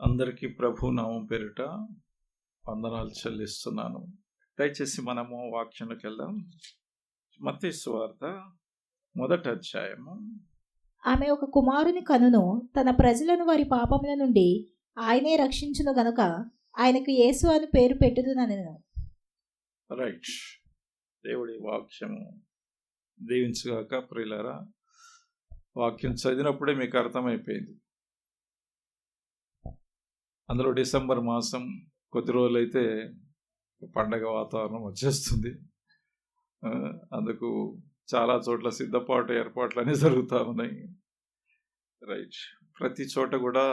అందరికీ ప్రభు నామం పేరిట వందనాలు చెల్లిస్తున్నాను. దయచేసి మనము వాక్యంలోకి వెళ్దాం. మత్తయి సువార్త 1వ అధ్యాయము. ఆమె ఒక కుమారుని కనును, తన ప్రజలను వారి పాపముల నుండి ఆయనే రక్షించును గనుక ఆయనకు యేసు అని పేరు పెట్టుదుననెను. రైట్. దేవుడి వాక్యము దీవించుగాక. ప్రియులారా, వాక్యం చదివినప్పుడే మీకు అర్థమైపోయింది. అందులో డిసెంబర్ మాసం కొద్ది రోజులైతే పండగ వాతావరణం వచ్చేస్తుంది. అందుకు చాలా చోట్ల సిద్ధపాటు ఏర్పాట్లు అన్నీ జరుగుతూ ఉన్నాయి. రైట్. ప్రతి చోట కూడా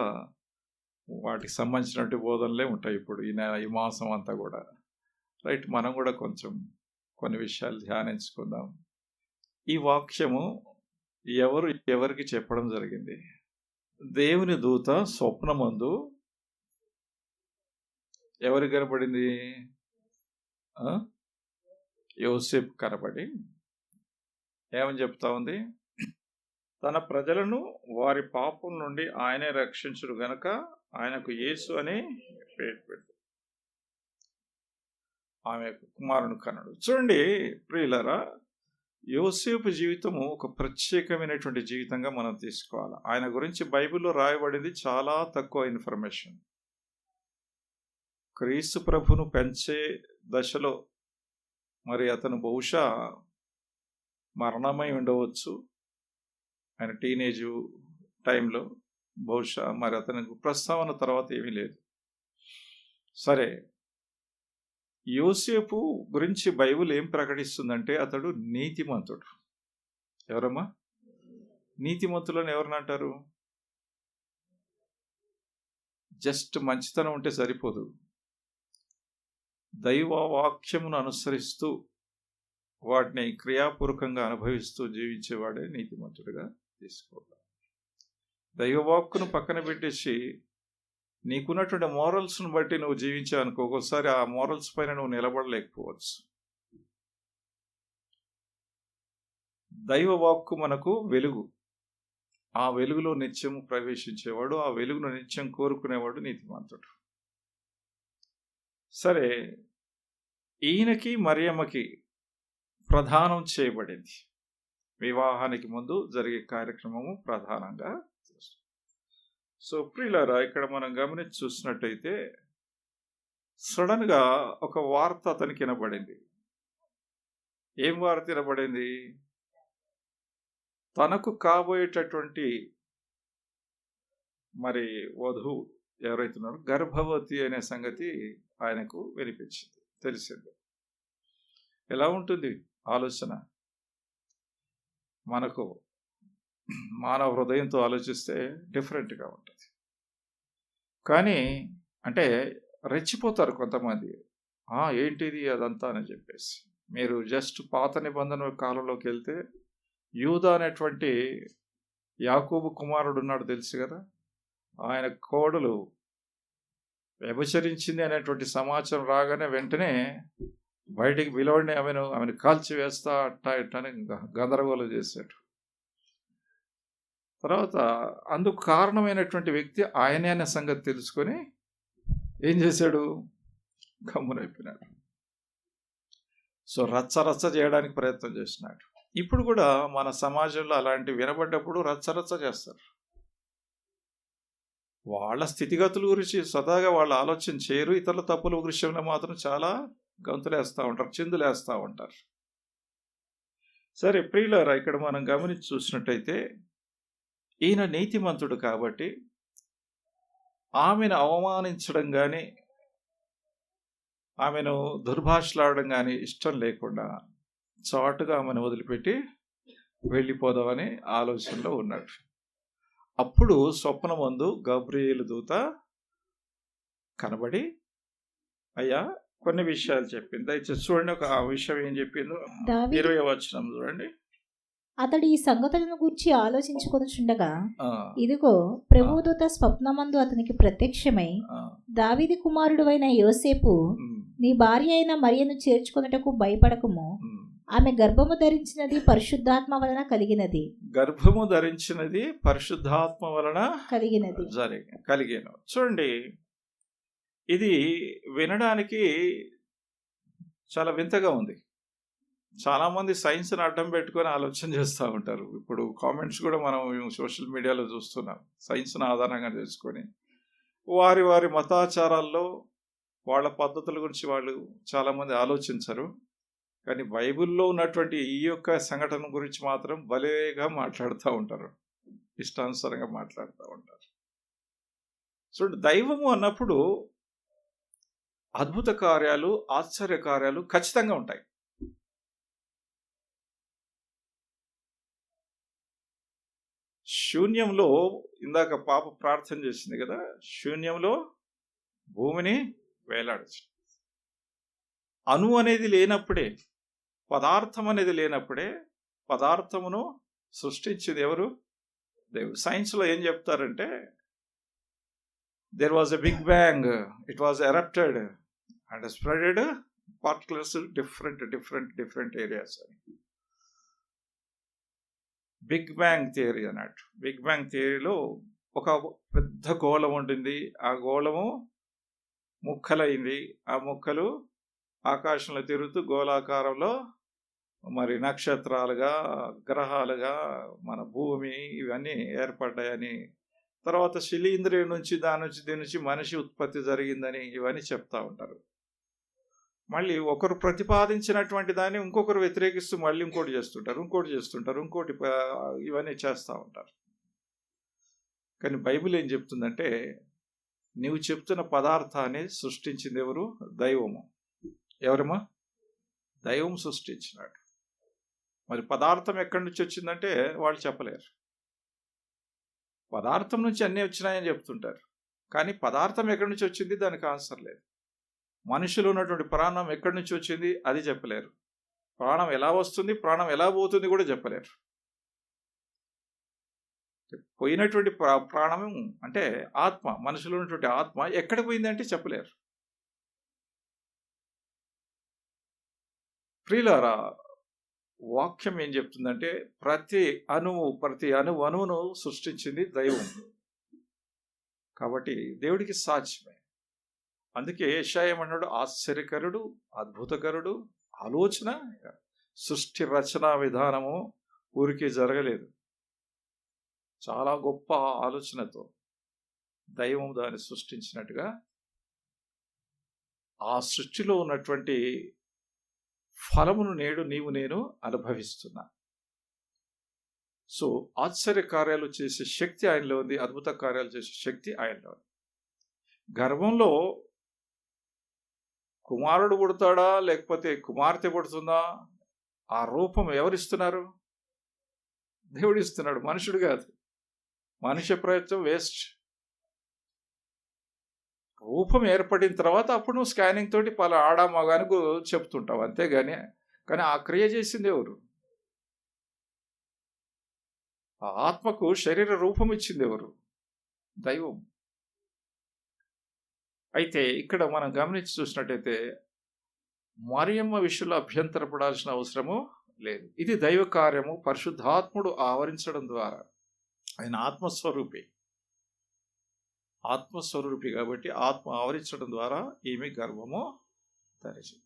వాటికి సంబంధించినటువంటి బోధనలే ఉంటాయి ఇప్పుడు ఈ మాసం అంతా కూడా. రైట్. మనం కూడా కొంచెం కొన్ని విషయాలు ధ్యానించుకుందాం. ఈ వాక్యము ఎవరికి చెప్పడం జరిగింది? దేవుని దూత స్వప్నమందు ఎవరు కనబడింది? యోసేపు కనబడి ఏమని చెప్తా ఉంది? తన ప్రజలను వారి పాపం నుండి ఆయనే రక్షించుడు గనక ఆయనకు యేసు అని పేరు పెట్టు. ఆమె కుమారుని కన్నాడు. చూడండి ప్రియులరా, యోసేపు జీవితము ఒక ప్రత్యేకమైనటువంటి జీవితంగా మనం తీసుకోవాలి. ఆయన గురించి బైబిల్లో రాయబడింది చాలా తక్కువ ఇన్ఫర్మేషన్. క్రీస్తు ప్రభును పెంచే దశలో మరి అతను బహుశా మరణమై ఉండవచ్చు. ఆయన టీనేజ్ టైంలో బహుశా మరి అతనికి ప్రస్తావన తర్వాత ఏమీ లేదు. సరే, యోసేపు గురించి బైబిల్ ఏం ప్రకటిస్తుందంటే అతడు నీతిమంతుడు. ఎవరమ్మా నీతిమంతులను ఎవరిని అంటారు? జస్ట్ మంచితనం ఉంటే సరిపోదు. దైవ వాక్యమును అనుసరిస్తూ వాటిని క్రియాపూర్వకంగా అనుభవిస్తూ జీవించేవాడే నీతిమంతుడిగా తీసుకోవాలి. దైవవాక్కును పక్కన పెట్టేసి నీకున్నటువంటి మోరల్స్ను బట్టి నువ్వు జీవించావు అనుకో, ఒక్కోసారి ఆ మోరల్స్ పైన నువ్వు నిలబడలేకపోవచ్చు. దైవవాక్కు మనకు వెలుగు. ఆ వెలుగులో నిత్యం ప్రవేశించేవాడు, ఆ వెలుగును నిత్యం కోరుకునేవాడు నీతిమంతుడు. సరే, ఈయనకి మరియమ్మకి ప్రధానం చేయబడింది. వివాహానికి ముందు జరిగే కార్యక్రమము ప్రధానంగా. సో ప్రియులారా, ఇక్కడ మనం గమనించి చూసినట్టయితే సడన్గా ఒక వార్త అతనికి వినబడింది. ఏం వార్త వినబడింది? తనకు కాబోయేటటువంటి మరి వధువు ఎవరైతున్నారో గర్భవతి అనే సంగతి ఆయనకు వినిపించింది, తెలిసింది. ఎలా ఉంటుంది ఆలోచన? మనకు మానవ హృదయంతో ఆలోచిస్తే డిఫరెంట్గా ఉంటుంది. కానీ అంటే రెచ్చిపోతారు కొంతమంది, ఏంటిది అదంతా అని చెప్పేసి. మీరు జస్ట్ పాత నిబంధన కాలంలోకి వెళ్తే యూదా అనేటువంటి యాకోబు కుమారుడు ఉన్నాడు, తెలుసు కదా. ఆయన కోడలు వ్యభిచరించింది అనేటువంటి సమాచారం రాగానే వెంటనే బయటికి పిలవడిని ఆమెను కాల్చి వేస్తా అట్టా ఇట్టని గందరగోళం చేశాడు. తర్వాత అందుకు కారణమైనటువంటి వ్యక్తి ఆయనే అనే సంగతి తెలుసుకొని ఏం చేశాడు? గమ్మునైపోయినాడు. సో రచ్చ చేయడానికి ప్రయత్నం చేసినాడు. ఇప్పుడు కూడా మన సమాజంలో అలాంటి వినబడ్డప్పుడు రచ్చ చేస్తారు. వాళ్ళ స్థితిగతుల గురించి సదాగా వాళ్ళు ఆలోచన చేయరు. ఇతరుల తప్పుల విషయంలో మాత్రం చాలా గంతులేస్తూ ఉంటారు, చిందులేస్తూ ఉంటారు. సరే ప్రియులారా, ఇక్కడ మనం గమనించి చూసినట్టయితే ఈయన నీతిమంతుడు కాబట్టి ఆమెను అవమానించడం కానీ ఆమెను దుర్భాషలాడడం కానీ ఇష్టం లేకుండా చాటుగా ఆమెను వదిలిపెట్టి వెళ్ళిపోదామని ఆలోచనలో ఉన్నాడు. అప్పుడు స్వప్నమందు గబ్రియేలు దూత కనబడి అయ్యా కొన్ని విషయాలు చెప్పింది. దయచేసి చూడండి, ఒక విషయం ఏం చెప్పిందో 20వ వచనం చూడండి. అతడు ఈ సంగతులను గురించి ఆలోచించుకొనుచుండగా ఇదిగో ప్రభుదూత స్వప్నమందు అతనికి ప్రత్యక్షమై, దావీదు కుమారుడు అయిన యోసేపు, నీ భార్య అయిన మరియను చేర్చుకొనుటకు భయపడకుము, ఆమె గర్భము ధరించినది పరిశుద్ధాత్మ వలన కలిగినది. గర్భము ధరించినది పరిశుద్ధాత్మ వలన కలిగినది. కలిగాను. చూడండి, ఇది వినడానికి చాలా వింతగా ఉంది. చాలామంది సైన్స్ని అడ్డం పెట్టుకొని ఆలోచన చేస్తూ ఉంటారు. ఇప్పుడు కామెంట్స్ కూడా మనం సోషల్ మీడియాలో చూస్తున్నాం. సైన్స్ని ఆధారంగా చేసుకొని వారి వారి మతాచారాల్లో వాళ్ళ పద్ధతుల గురించి వాళ్ళు చాలామంది ఆలోచించరు. కానీ బైబిల్లో ఉన్నటువంటి ఈ యొక్క సంఘటన గురించి మాత్రం భలేగా మాట్లాడుతూ ఉంటారు, ఇష్టానుసారంగా మాట్లాడుతూ ఉంటారు. చూడండి, దైవము అన్నప్పుడు అద్భుత కార్యాలు, ఆశ్చర్య కార్యాలు ఖచ్చితంగా ఉంటాయి. శూన్యంలో ఇందాక పాప ప్రార్థన చేసింది కదా, శూన్యంలో భూమిని వేలాడచ్చు. అణు అనేది లేనప్పుడే, పదార్థం అనేది లేనప్పుడే పదార్థమును సృష్టించేది ఎవరు? దేవుడు. సైన్స్లో ఏం చెప్తారంటే, there was a big bang, it was erupted and spreaded particles different areas. Big bang theory అన్నట్టు. బిగ్ బ్యాంగ్ థియరీలో ఒక పెద్ద గోళం ఉంటుంది. ఆ గోళము ముక్కలైంది. ఆ ముక్కలు ఆకాశంలో తిరుగుతూ గోళాకారంలో మరి నక్షత్రాలుగా, గ్రహాలుగా, మన భూమి ఇవన్నీ ఏర్పడ్డాయని, తర్వాత శిలీంద్రియం నుంచి దీని నుంచి మనిషి ఉత్పత్తి జరిగిందని ఇవన్నీ చెప్తా ఉంటారు. మళ్ళీ ఒకరు ప్రతిపాదించినటువంటి దాన్ని ఇంకొకరు వ్యతిరేకిస్తూ మళ్ళీ ఇంకోటి చేస్తుంటారు, ఇవన్నీ చేస్తూ ఉంటారు. కానీ బైబిల్ ఏం చెప్తుందంటే, నీవు చెప్తున్న పదార్థాన్ని సృష్టించింది ఎవరు? దైవము. ఎవరమ్మా? దైవం సృష్టించినాడు. మరి పదార్థం ఎక్కడి నుంచి వచ్చిందంటే వాళ్ళు చెప్పలేరు. పదార్థం నుంచి అన్నీ వచ్చినాయని చెప్తుంటారు, కానీ పదార్థం ఎక్కడి నుంచి వచ్చింది దానికి ఆన్సర్ లేదు. మనుషులు ఉన్నటువంటి ప్రాణం ఎక్కడి నుంచి వచ్చింది అది చెప్పలేరు. ప్రాణం ఎలా వస్తుంది, ప్రాణం ఎలా పోతుంది కూడా చెప్పలేరు. పోయినటువంటి ప్రాణం అంటే ఆత్మ, మనుషులు ఉన్నటువంటి ఆత్మ ఎక్కడ పోయిందంటే చెప్పలేరు. ప్రియులారా, వాక్యం ఏం చెప్తుందంటే, ప్రతి అణువును సృష్టించింది దైవం. కాబట్టి దేవుడికి సాధ్యమే. అందుకే యెషయా ఏమన్నాడు? ఆశ్చర్యకరుడు, అద్భుతకరుడు, ఆలోచన, సృష్టి రచనా విధానము ఊరికే జరగలేదు. చాలా గొప్ప ఆలోచనతో దైవం దాన్ని సృష్టించినట్టుగా ఆ సృష్టిలో ఉన్నటువంటి ఫలమును నేడు నీవు నేను అనుభవిస్తున్నా. సో ఆశ్చర్య కార్యాలు చేసే శక్తి ఆయనలో ఉంది, అద్భుత కార్యాలు చేసే శక్తి ఆయనలో ఉంది. గర్భంలో కుమారుడు పుడతాడా లేకపోతే కుమార్తె పుడుతుందా, ఆ రూపం ఎవరిస్తున్నారు? దేవుడు ఇస్తున్నాడు, మనుషుడు కాదు. మనుష్య ప్రయత్నం వేస్ట్. రూపం ఏర్పడిన తర్వాత అప్పుడు నువ్వు స్కానింగ్ తోటి ఆడా మగానికి చెప్తుంటావు, అంతేగాని ఆ క్రియ చేసింది ఎవరు? ఆ ఆత్మకు శరీర రూపం ఇచ్చింది ఎవరు? దైవం. అయితే ఇక్కడ మనం గమనించి చూసినట్టయితే మరియమ్మ విషయంలో అభ్యంతరపడాల్సిన అవసరము లేదు. ఇది దైవ కార్యము. పరిశుద్ధాత్ముడు ఆవరించడం ద్వారా, ఆయన ఆత్మస్వరూపి కాబట్టి ఆత్మ ఆవరించడం ద్వారా ఈమె గర్భము ధరించింది.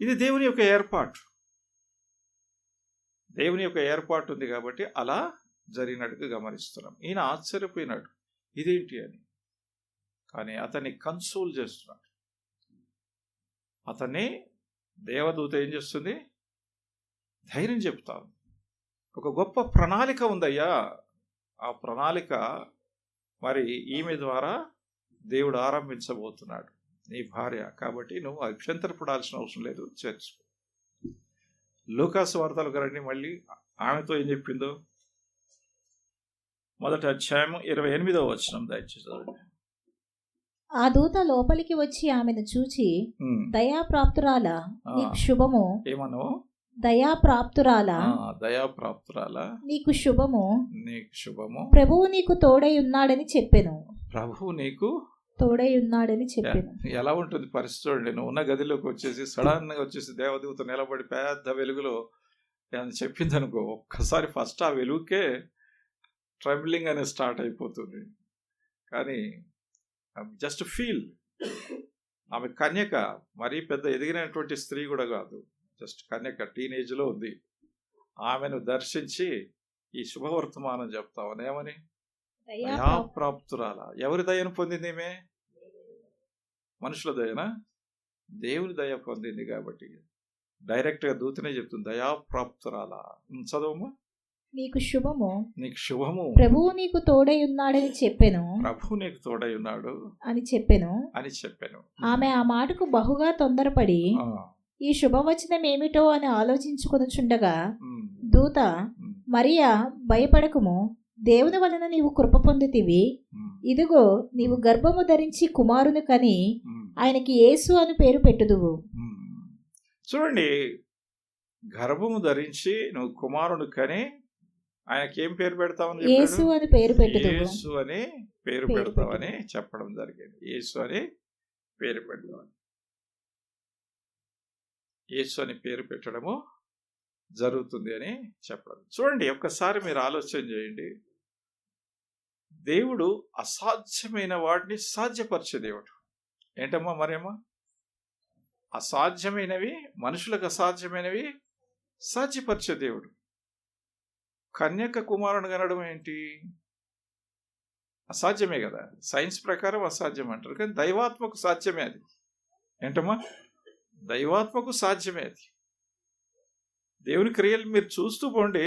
ఇది దేవుని యొక్క ఏర్పాటు. దేవుని యొక్క ఏర్పాటు ఉంది కాబట్టి అలా జరిగినట్టుగా గమనిస్తున్నాం. ఈయన ఆశ్చర్యపోయినాడు, ఇదేంటి అని. కానీ అతన్ని కన్సోల్ చేస్తున్నాడు. అతన్ని దేవదూత ఏం చేస్తుంది? ధైర్యం చెప్తాను. ఒక గొప్ప ప్రణాళిక ఉందయ్యా. ఆ ప్రణాళిక మరి ఈమె ద్వారా దేవుడు ఆరంభించబోతున్నాడు, నీ భార్య. కాబట్టి నువ్వు అభ్యంతరపడాల్సిన అవసరం లేదు, చేర్చుకో. లూకాసు వార్తలకు రండి, మళ్ళీ ఆమెతో ఏం చెప్పిందో. 1వ అధ్యాయం 28వ వచనం దయచేసి చదవండి. ఆ దూత లోపలికి వచ్చి ఆమెను చూచి, దయాప్రాప్తురాలా నీకు శుభము. ఏమను? దయాప్రాప్తురాలా నీకు శుభము, ప్రభువు నీకు తోడై ఉన్నాడని చెప్పెను. ప్రభువు నీకు తోడై ఉన్నాడని చెప్పెను. ఎలా ఉంటుంది పరిస్థితి చూడండి. నువ్వు ఉన్న గదిలోకి వచ్చేసి సడన్ గా వచ్చేసి దేవదూత నిలబడి పెద్ద వెలుగులో అని చెప్పింది అనుకో, ఒక్కసారి ఫస్ట్ ఆ వెలుగుకే ట్రబులింగ్ అనేది స్టార్ట్ అయిపోతుంది. కానీ జస్ట్ ఫీల్, ఆమె కన్యక, మరీ పెద్ద ఎదిగినటువంటి స్త్రీ కూడా కాదు, జస్ట్ కన్యక, టీనేజ్లో ఉంది. ఆమెను దర్శించి ఈ శుభవర్తమానం చెప్తామని ఏమని, దయాప్రాప్తురాల. ఎవరి దయను పొందింది ఈమె? మనుషుల దయనా? దేవుని దయ పొందింది. కాబట్టి డైరెక్ట్గా దూతనే చెప్తుంది, దయాప్రాప్తురాల. చదవమ్మా. నీకు శుభము, నీకు శుభము, ప్రభువు నీకు తోడై ఉన్నాడని చెప్పెను, ప్రభువు నీకు తోడై ఉన్నాడు అని చెప్పెను. ఆమె ఆ మాటకు బహుగా తొందరపడి ఈ శుభవచనం ఏమిటో అని ఆలోచించుకొనుచుండగా దూత, మరియా భయపడకుము, దేవుని వలన నీవు కృప పొందితివి. ఇదిగో నీవు గర్భము ధరించి కుమారుని కని ఆయనకి యేసు అని పేరు పెట్టుదువు. చూడండి, గర్భము ధరించి నువ్వు కుమారుని కని ఆయనకి ఏం పేరు పెడతావని? యేసు అని పేరు పెట్టుదువు. యేసు అని పేరు పెడతావని చెప్పడం జరిగింది. యేసు అని పేరు పెడతామని, యేసు అని పేరు పెట్టడము జరుగుతుంది అని చెప్పడం. చూడండి, ఒక్కసారి మీరు ఆలోచన చేయండి. దేవుడు అసాధ్యమైన వాటిని సాధ్యపరిచే దేవుడు. ఏంటమ్మా మరేమో? అసాధ్యమైనవి, మనుషులకు అసాధ్యమైనవి సాధ్యపరిచే దేవుడు. కన్యక కుమారుని కనడం ఏంటి? అసాధ్యమే కదా, సైన్స్ ప్రకారం అసాధ్యం అంటారు, కానీ దైవాత్మకు సాధ్యమే అది. ఏంటమ్మా? దైవాత్మకు సాధ్యమే అది. దేవుని క్రియలు మీరు చూస్తూ పోండి,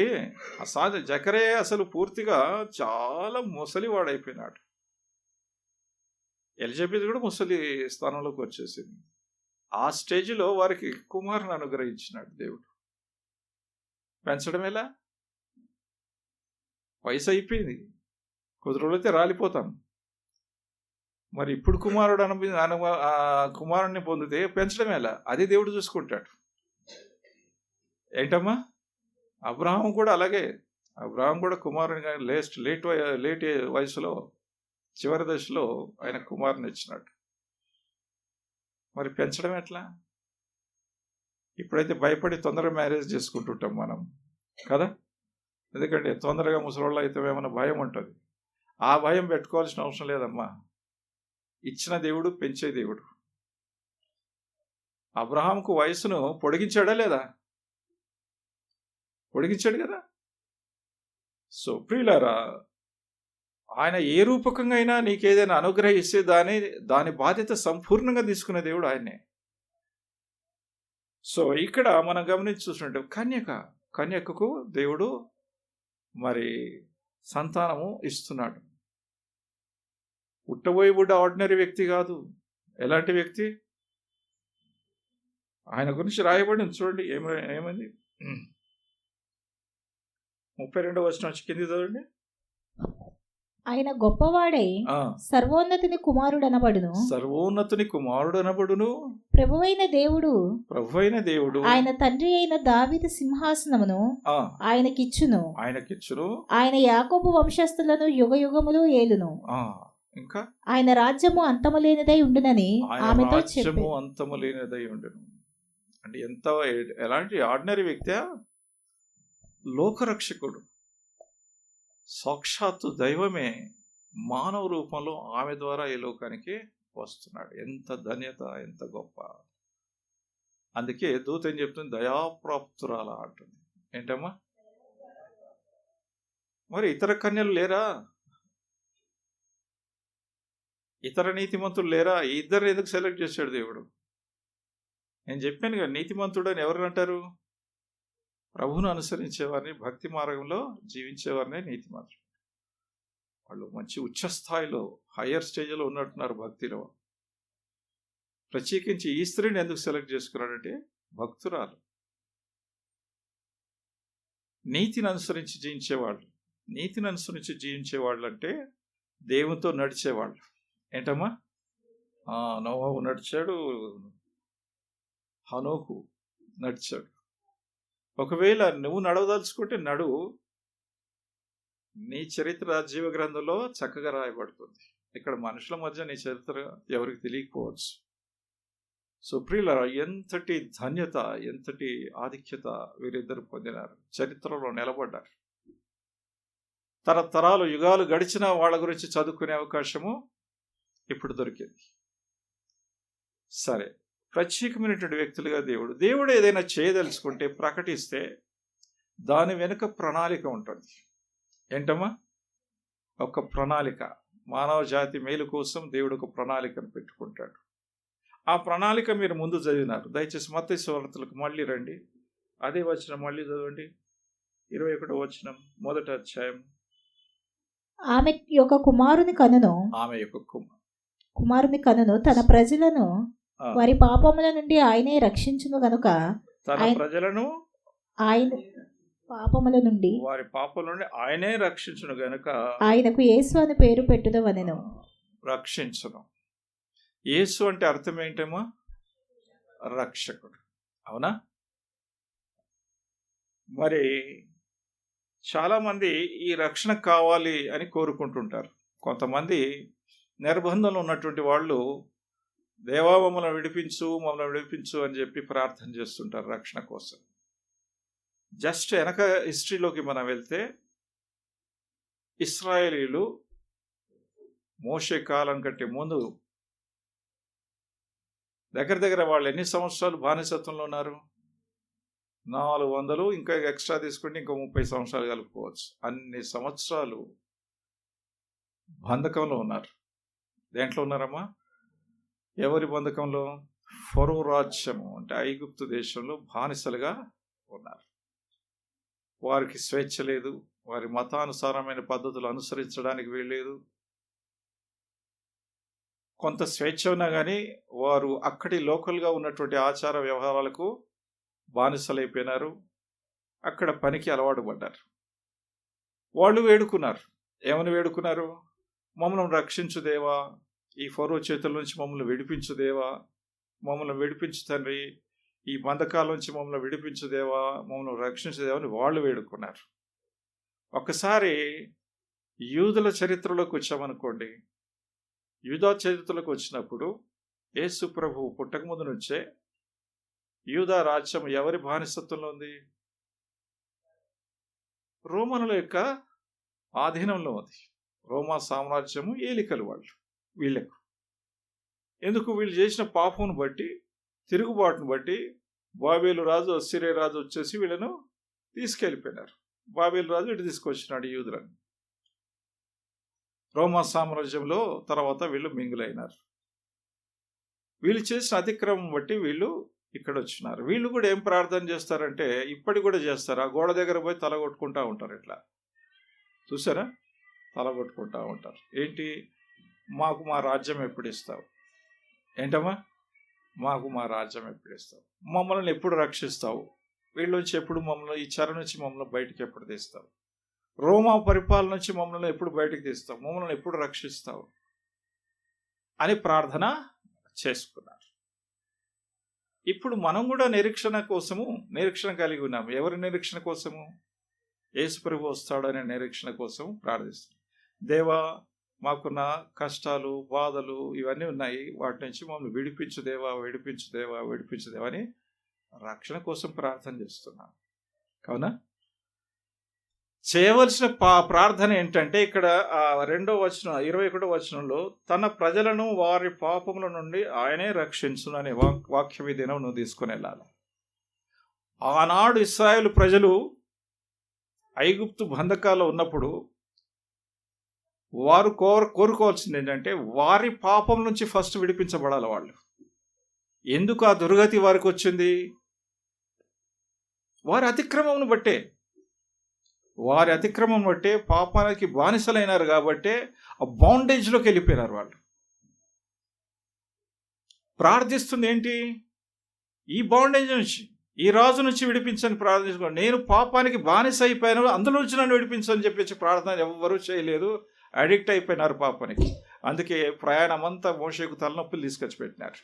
అసాధ్య. జకరయ్య అసలు పూర్తిగా చాలా ముసలివాడైపోయినాడు. ఎలిజబెత్ కూడా ముసలి స్థానంలోకి వచ్చేసింది. ఆ స్టేజ్లో వారికి కుమారుని అనుగ్రహించినాడు దేవుడు. పెంచడం ఎలా? వయసు అయిపోయింది, కొద్ది రోజులైతే రాలిపోతాం. మరి ఇప్పుడు కుమారుడిని పొందితే పెంచడం ఎలా? అది దేవుడు చూసుకుంటాడు. ఏంటమ్మా? అబ్రహాం కూడా అలాగే. అబ్రహాం కూడా కుమారుని లేట్ వయసులో, చివరి దశలో ఆయన కుమారుని ఇచ్చినాడు. మరి పెంచడం ఎట్లా? ఇప్పుడైతే భయపడి తొందరగా మ్యారేజ్ చేసుకుంటుంటాం మనం కదా, ఎందుకంటే తొందరగా ముసలోళ్ళు అయితే ఏమైనా భయం ఉంటుంది. ఆ భయం పెట్టుకోవాల్సిన అవసరం లేదమ్మా. ఇచ్చిన దేవుడు పెంచే దేవుడు. అబ్రహాంకు వయసును పొడిగించాడా లేదా? పొడిగించాడు కదా. సో ప్రియులారా, ఆయన ఏ రూపకంగా అయినా నీకేదైనా అనుగ్రహిస్తే దాని బాధ్యత సంపూర్ణంగా తీసుకునే దేవుడు ఆయనే. సో ఇక్కడ మనం గమనించి చూసినట్టు కన్యకకు దేవుడు మరి సంతానము ఇస్తున్నాడు. పుట్టబోయే బిడ్డ ఆర్డినరీ వ్యక్తి కాదు. ఎలాంటి వ్యక్తి? ఆయన గురించి రాయబడింది చూడండి, ఏమైంది? 32వ వచనం వచ్చి కింది చదవండి. ఆయన గొప్పవాడై సర్వోన్నతుని కుమారుడు అనబడును. సర్వోన్నతుని కుమారుడు అనబడును. ప్రభువైన దేవుడు ఆయన తండ్రి అయిన దావీదు సింహాసనమును ఆయనకిచ్చును. ఆయన యాకోబు వంశస్థులను యుగయుగములు ఏలును. ఇంకా ఆయన రాజ్యము అంతము లేనిదై ఉండునని ఆమెతో చెప్పెను. అంతము లేనిదై ఉండును అంటే ఎలాంటి ఆర్డినరీ వ్యక్తి? లోకరక్షకుడు, సాక్షాత్తు దైవమే మానవ రూపంలో ఆమె ద్వారా ఈ లోకానికి వస్తున్నాడు. ఎంత ధన్యత, ఎంత గొప్ప. అందుకే దూత ఏం చెప్తుంది? దయాప్రాప్తురాల అంటుంది. ఏంటమ్మా? మరి ఇతర కన్యలు లేరా? ఇతర నీతిమంతులు లేరా? ఈ ఇద్దరు ఎందుకు సెలెక్ట్ చేశాడు దేవుడు? నేను చెప్పాను కదా, నీతిమంతుడు అని ఎవరు అంటారు? ప్రభువును అనుసరించేవారిని, భక్తి మార్గంలో జీవించేవారినే నీతిమంతుడు. వాళ్ళు మంచి ఉచ్చస్థాయిలో, హయ్యర్ స్టేజ్లో ఉన్నట్టున్నారు భక్తిలో. ప్రత్యేకించి ఈ స్త్రీని ఎందుకు సెలెక్ట్ చేసుకున్నాడంటే భక్తురాలు, నీతిని అనుసరించి జీవించేవాళ్ళు. నీతిని అనుసరించి జీవించేవాళ్ళు అంటే దేవునితో నడిచేవాళ్ళు. ఏంటమ్మా? నోవాహు నడిచాడు, హనోకు నడిచాడు. ఒకవేళ నువ్వు నడవదలుచుకుంటే నడువు, నీ చరిత్ర జీవ గ్రంథంలో చక్కగా రాయబడుతుంది. ఇక్కడ మనుషుల మధ్య నీ చరిత్ర ఎవరికి తెలియకపోవచ్చు. సో ప్రియులారా, ఎంతటి ధన్యత, ఎంతటి ఆధిక్యత వీరిద్దరు పొందినారు, చరిత్రలో నిలబడ్డారు. తరతరాలు యుగాలు గడిచిన వాళ్ళ గురించి చదువుకునే అవకాశము ఇప్పుడు దొరికింది. సరే, ప్రత్యేకమైనటువంటి వ్యక్తులుగా దేవుడు ఏదైనా చేయదలుచుకుంటే ప్రకటిస్తే దాని వెనుక ప్రణాళిక ఉంటుంది. ఏంటమ్మా? ఒక ప్రణాళిక. మానవ జాతి మేలు కోసం దేవుడు ఒక ప్రణాళికను పెట్టుకుంటాడు. ఆ ప్రణాళిక మీరు ముందు చదివినారు. దయచేసి మత్తయి సువార్తలకు మళ్ళీ రండి. అదే వచనం మళ్ళీ చదవండి. 21వ వచనం, మొదటి అధ్యాయం. ఆమె యొక్క కుమారుని కనును తన ప్రజలను వారి పాపముల నుండి ఆయనే రక్షించును గనుక, తన ప్రజలను ఆయన పాపముల నుండి వారి పాపముల నుండి ఆయనే రక్షించును గనుక ఆయనకు యేసు అని పేరు పెట్టుదవనెను. రక్షించును. యేసు అంటే అర్థం ఏంటమ్మా? రక్షకుడు. అవునా? మరి చాలామంది ఈ రక్షణ కావాలి అని కోరుకుంటుంటారు. కొంతమంది నిర్బంధంలో ఉన్నటువంటి వాళ్ళు, దేవా మమ్మల్ని విడిపించు అని చెప్పి ప్రార్థన చేస్తుంటారు రక్షణ కోసం. జస్ట్ వెనక హిస్టరీలోకి మనం వెళ్తే, ఇశ్రాయేలీలు మోషే కాలం కంటే ముందు దగ్గర వాళ్ళు ఎన్ని సంవత్సరాలు బానిసత్వంలో ఉన్నారు? 400, ఇంకా ఎక్స్ట్రా తీసుకుంటే ఇంకో 30 సంవత్సరాలు కలుపుకోవచ్చు. అన్ని సంవత్సరాలు బంధకంలో ఉన్నారు. దేంట్లో ఉన్నారమ్మా? ఎవరి బంధకంలో? ఫరో రాజ్యము అంటే ఐగుప్తు దేశంలో బానిసలుగా ఉన్నారు. వారికి స్వేచ్ఛ లేదు. వారి మతానుసారమైన పద్ధతులు అనుసరించడానికి వీల్లేదు. కొంత స్వేచ్ఛ ఉన్నా కానీ వారు అక్కడి లోకల్గా ఉన్నటువంటి ఆచార వ్యవహారాలకు బానిసలైపోయినారు. అక్కడ పనికి అలవాటు పడ్డారు. వాళ్ళు వేడుకున్నారు. ఏమని వేడుకున్నారు? మమ్మల్ని రక్షించు దేవా, ఈ ఫరో చేతుల నుంచి మమ్మల్ని విడిపించు దేవా, మమ్మల్ని విడిపించు తండ్రి, ఈ బంధకాల నుంచి మమ్మల్ని విడిపించు దేవా, మమ్మల్ని రక్షించు దేవా అని వాళ్ళు వేడుకున్నారు. ఒకసారి యూదుల చరిత్రలోకి వచ్చామనుకోండి. యూదా చరిత్రలోకి వచ్చినప్పుడు యేసు ప్రభువు పుట్టకముందు నుంచే యూదా రాజ్యం ఎవరి బానిసత్వంలో ఉంది? రోమనుల యొక్క ఆధీనంలో ఉంది. రోమా సామ్రాజ్యము ఏలికలు వాళ్ళు వీళ్ళకు. ఎందుకు? వీళ్ళు చేసిన పాపమును బట్టి, తిరుగుబాటును బట్టి బాబేలు రాజు, అస్సిరియా రాజు వచ్చేసి వీళ్ళను తీసుకెళ్ళిపోయినారు. బాబేలు రాజు ఇటు తీసుకొచ్చినాడు యూదులను. రోమా సామ్రాజ్యంలో తర్వాత వీళ్ళు మింగులైనారు. వీళ్ళు చేసిన అతిక్రమం బట్టి వీళ్ళు ఇక్కడ వచ్చినారు. వీళ్ళు కూడా ఏం ప్రార్థన చేస్తారంటే, ఇప్పటికి కూడా చేస్తారు. ఆ గోడ దగ్గర పోయి తలగొట్టుకుంటా ఉంటారు. ఇట్లా చూసారా? తలగొట్టుకుంటా ఉంటారు. ఏంటి? మాకు మా రాజ్యం ఎప్పుడు ఇస్తావు? ఏంటమ్మా? మాకు మా రాజ్యం ఎప్పుడు ఇస్తావు? మమ్మల్ని ఎప్పుడు రక్షిస్తావు? వీళ్ళ నుంచి ఎప్పుడు మమ్మల్ని, ఈ చెర నుంచి మమ్మల్ని బయటికి ఎప్పుడు తీస్తావు? రోమా పరిపాలన నుంచి మమ్మల్ని ఎప్పుడు బయటికి తీస్తావు? మమ్మల్ని ఎప్పుడు రక్షిస్తావు అని ప్రార్థన చేసుకున్నారు. ఇప్పుడు మనం కూడా నిరీక్షణ కలిగి ఉన్నాము. ఎవరి నిరీక్షణ కోసము? యేసు ప్రభు వస్తాడనే నిరీక్షణ కోసం ప్రార్థిస్తాం. దేవా, మాకున్న కష్టాలు, బాధలు ఇవన్నీ ఉన్నాయి, వాటి నుంచి మమ్మల్ని విడిపించు దేవా అని రక్షణ కోసం ప్రార్థన చేస్తున్నాం. కావున చేయవలసిన ప్రార్థన ఏంటంటే, ఇక్కడ 2వ వచనం 21వ వచనంలో, తన ప్రజలను వారి పాపముల నుండి ఆయనే రక్షించును అనే వాక్యం ఈ దినం నువ్వు తీసుకుని వెళ్ళాలి. ఆనాడు ఇశ్రాయేలు ప్రజలు ఐగుప్తు బంధకాల్లో ఉన్నప్పుడు వారు కోరుకోవాల్సింది ఏంటంటే, వారి పాపం నుంచి ఫస్ట్ విడిపించబడాలి వాళ్ళు. ఎందుకు ఆ దుర్గతి వారికి వచ్చింది? వారి అతిక్రమమును బట్టే. వారి అతిక్రమం బట్టే పాపానికి బానిసలైనారు. కాబట్టే ఆ బాండేజ్లోకి వెళ్ళిపోయినారు వాళ్ళు. ప్రార్థిస్తుంది ఏంటి? ఈ బాండేజ్ నుంచి, ఈ రాజు నుంచి విడిపించని ప్రార్థించుకోండి. నేను పాపానికి బానిస అయిపోయాను, అందులో నుంచి నన్ను విడిపించని చెప్పేసి ప్రార్థన ఎవ్వరూ చేయలేదు. అడిక్ట్ అయిపోయినారు పాపానికి. అందుకే ప్రయాణం అంతా మోషేకు తలనొప్పులు తీసుకొచ్చి పెట్టినారు.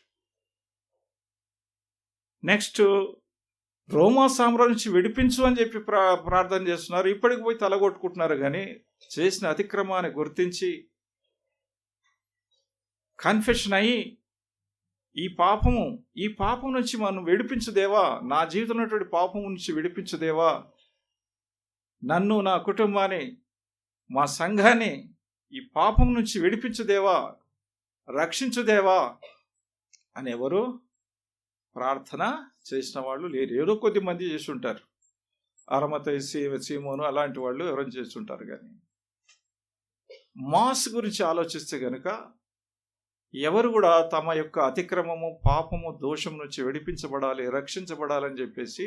నెక్స్ట్, రోమా సామ్రాజ్యం నుంచి విడిపించు అని చెప్పి ప్రార్థన చేస్తున్నారు. ఇప్పటికి పోయి తలగొట్టుకుంటున్నారు. కానీ చేసిన అతిక్రమాన్ని గుర్తించి కన్ఫెషన్ అయ్యి ఈ పాపం నుంచి మనం విడిపించు దేవా, నా జీవితంలో ఉన్నటువంటి పాపం నుంచి విడిపించు దేవా, నన్ను, నా కుటుంబాన్ని, మా సంఘాన్ని ఈ పాపం నుంచి విడిపించు దేవా, రక్షించు దేవా అని ఎవరు ప్రార్థన చేసిన వాళ్ళు లేరు. ఏదో కొద్ది మంది చేసి ఉంటారు, అరమతై, సీమోను అలాంటి వాళ్ళు ఎవరైనా చేస్తుంటారు. కానీ మాస్ గురించి ఆలోచిస్తే గనుక ఎవరు కూడా తమ యొక్క అతిక్రమము, పాపము, దోషం నుంచి విడిపించబడాలి, రక్షించబడాలని చెప్పేసి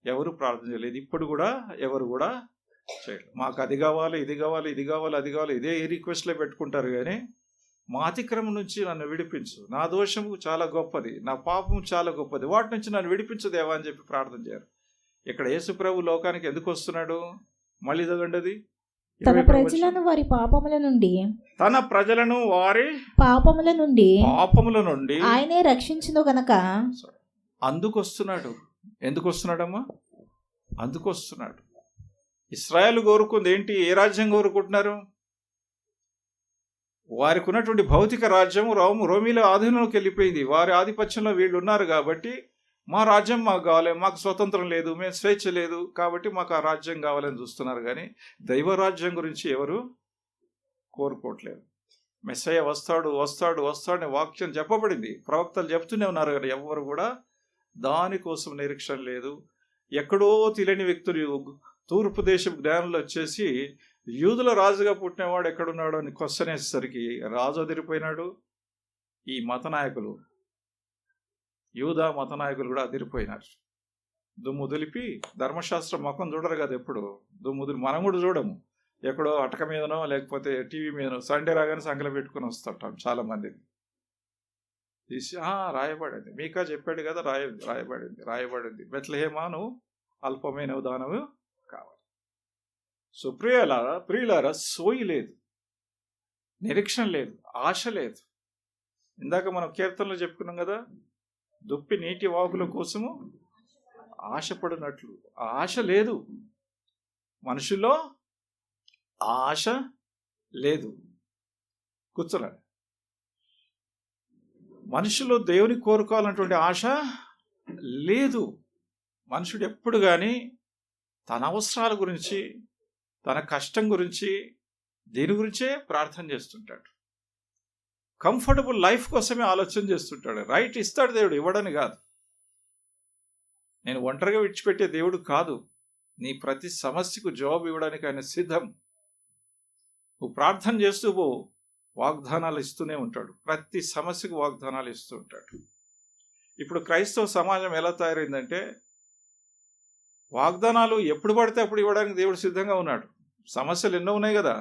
ఎవరు ప్రార్థన చేయలేదు. ఇప్పుడు కూడా ఎవరు కూడా చేయలేదు. మాకు అది కావాలి, ఇది కావాలి, ఇది కావాలి, అది కావాలి, ఇదే రిక్వెస్ట్లే పెట్టుకుంటారు. కానీ మా అతిక్రమం నుంచి నన్ను విడిపించు, నా దోషము చాలా గొప్పది, నా పాపము చాలా గొప్పది, వాటి నుంచి నన్ను విడిపించు దేవా అని చెప్పి ప్రార్థన చేయరు. ఇక్కడ యేసు ప్రభు లోకానికి ఎందుకు వస్తున్నాడు? మళ్ళీ చదవండి. తన ప్రజలను వారి పాపముల నుండి, తన ప్రజలను వారి పాపముల నుండి ఆయనే రక్షించును గనక అందుకు వస్తున్నాడు. ఎందుకు వస్తున్నాడమ్మా? అందుకు వస్తున్నాడు. ఇశ్రాయేల్ కోరుకుంది ఏంటి? ఏ రాజ్యం కోరుకుంటున్నారు? వారికి ఉన్నటువంటి భౌతిక రాజ్యం రోమీల ఆధీనంలోకి వెళ్ళిపోయింది. వారి ఆధిపత్యంలో వీళ్ళు ఉన్నారు కాబట్టి మా రాజ్యం మాకు కావాలి, మాకు స్వతంత్రం లేదు, మేము స్వేచ్ఛ లేదు, కాబట్టి మాకు ఆ రాజ్యం కావాలని చూస్తున్నారు. కానీ దైవరాజ్యం గురించి ఎవరు కోరుకోవట్లేదు. మెస్సయ్య వస్తాడు వస్తాడు వస్తాడని వాక్యం చెప్పబడింది, ప్రవక్తలు చెప్తూనే ఉన్నారు. కానీ ఎవరు కూడా దానికోసం నిరీక్షణ లేదు. ఎక్కడో తెలియని వ్యక్తులు తూర్పు దేశపు జ్ఞానులు వచ్చేసి యూదుల రాజుగా పుట్టినవాడు ఎక్కడున్నాడు అని క్వశ్చన్ వేసేసరికి రాజు అదిరిపోయినాడు. ఈ మత నాయకులు, యూదా మత నాయకులు కూడా అదిరిపోయినారు. దుమ్ము దులిపి ధర్మశాస్త్రం ముఖం చూడరు కదా, ఎప్పుడు దుమ్ము దులిపి మనం కూడా చూడము. ఎక్కడో అటక మీదనో లేకపోతే టీవీ మీదనో సండే రాగానే సంఖ్యలో పెట్టుకుని వస్తుంటాం చాలా మంది. తీసి రాయబడింది, మీకా చెప్పాడు కదా, రాయబడింది బెత్లెహేమా నువ్వు అల్పమైన దానము కావాలి. సో ప్రియులారా, సోయి లేదు, నిరీక్షణ లేదు, ఆశ లేదు. ఇందాక మనం కీర్తనలో చెప్పుకున్నాం కదా, దుప్పి నీటి వాగుల కోసము ఆశపడినట్లు. ఆశ లేదు మనుషుల్లో, ఆశ లేదు. కూర్చోలే. మనుషులు దేవుని కోరుకోవాలన్నటువంటి ఆశ లేదు. మనుషుడు ఎప్పుడు కానీ తన అవసరాల గురించి, తన కష్టం గురించి, దీని గురించే ప్రార్థన చేస్తుంటాడు. కంఫర్టబుల్ లైఫ్ కోసమే ఆలోచన చేస్తుంటాడు. రైట్ ఇస్తాడు దేవుడు, ఇవ్వడని కాదు. నేను ఒంటరిగా విడిచిపెట్టే దేవుడు కాదు. నీ ప్రతి సమస్యకు జవాబు ఇవ్వడానికి ఆయన సిద్ధం. నువ్వు ప్రార్థన చేస్తూ పో, వాగ్దానాలు ఇస్తూనే ఉంటాడు. ప్రతి సమస్యకు వాగ్దానాలు ఇస్తూ ఉంటాడు. ఇప్పుడు క్రైస్తవ సమాజం ఎలా తయారైందంటే, వాగ్దానాలు ఎప్పుడు పడితే అప్పుడు ఇవ్వడానికి దేవుడు సిద్ధంగా ఉన్నాడు. సమస్యలు ఎన్నో ఉన్నాయి కదా,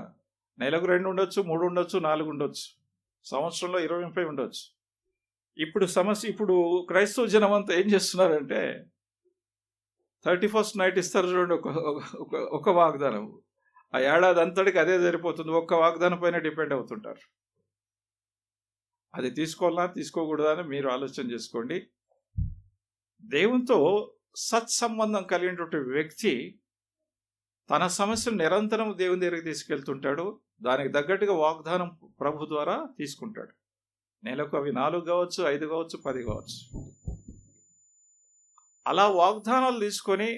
నెలకు 2 ఉండొచ్చు, 3 ఉండొచ్చు, 4 ఉండొచ్చు, సంవత్సరంలో 20-30 ఉండొచ్చు. ఇప్పుడు క్రైస్తవ జనం అంతా ఏం చేస్తున్నారంటే, 31st నైట్ ఇస్తారు చూడండి, ఒక వాగ్దానం. ఆ ఏడాది అంతటికి అదే సరిపోతుంది. ఒక్క వాగ్దానం పైన డిపెండ్ అవుతుంటారు. అది తీసుకోవాలా తీసుకోకూడదా అని మీరు ఆలోచన చేసుకోండి. దేవునితో సత్సంబంధం కలిగినటువంటి వ్యక్తి తన సమస్యను నిరంతరం దేవుని దగ్గరికి తీసుకెళ్తుంటాడు. దానికి తగ్గట్టుగా వాగ్దానం ప్రభు ద్వారా తీసుకుంటాడు. నెలకు అవి 4 కావచ్చు, 5 కావచ్చు, 10 కావచ్చు. అలా వాగ్దానాలు తీసుకొని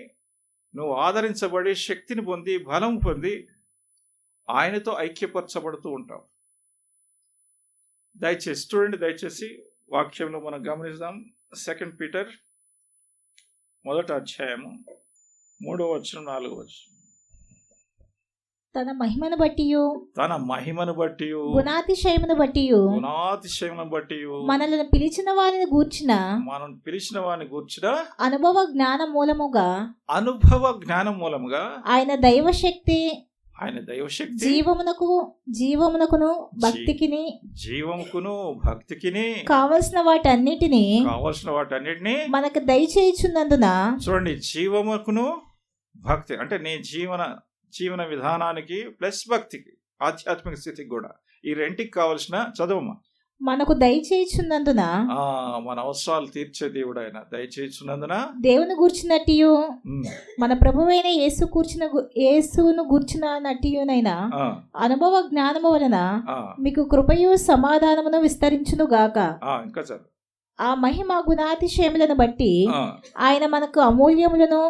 నువ్వు ఆదరించబడి, శక్తిని పొంది, బలం పొంది ఆయనతో ఐక్యపరచబడుతూ ఉంటావు. దయచేసి వాక్యంలో మనం గమనిద్దాం. 2 పీటర్ 1వ అధ్యాయము 3వ వచనం 4వ వచనం. తన మహిమను బట్టి గుణాతిశయమును బట్టి మనల్ని పిలిచిన వారిని గూర్చిన అనుభవ జ్ఞానం మూలముగా ఆయన దైవశక్తి జీవమునకును భక్తికిని కావలసిన వాటన్నిటిని మనకు దయచేయుచున్నందున. చూడండి, జీవముకును భక్తి అంటే నీ జీవన విధానానికి ప్లస్ భక్తికి, ఆధ్యాత్మిక స్థితికి కూడా, ఈ రెంటికి కావాల్సిన చదువమ్మా మనకు దయచేయుచున్నందున, మన అవసరాలు తీర్చే దేవుడు ఆయన. దయచేయుచున్నందున దేవుని గూర్చినట్టు మన ప్రభువైన యేసును గూర్చినట్టునైనా అనుభవ జ్ఞానము వలన మీకు కృపయు సమాధానమును విస్తరించును గాక. ఇంకా చదువు. ఆ మహిమ గుణాతిశయములను బట్టి ఆ, ఆయన మనకు అమూల్యములను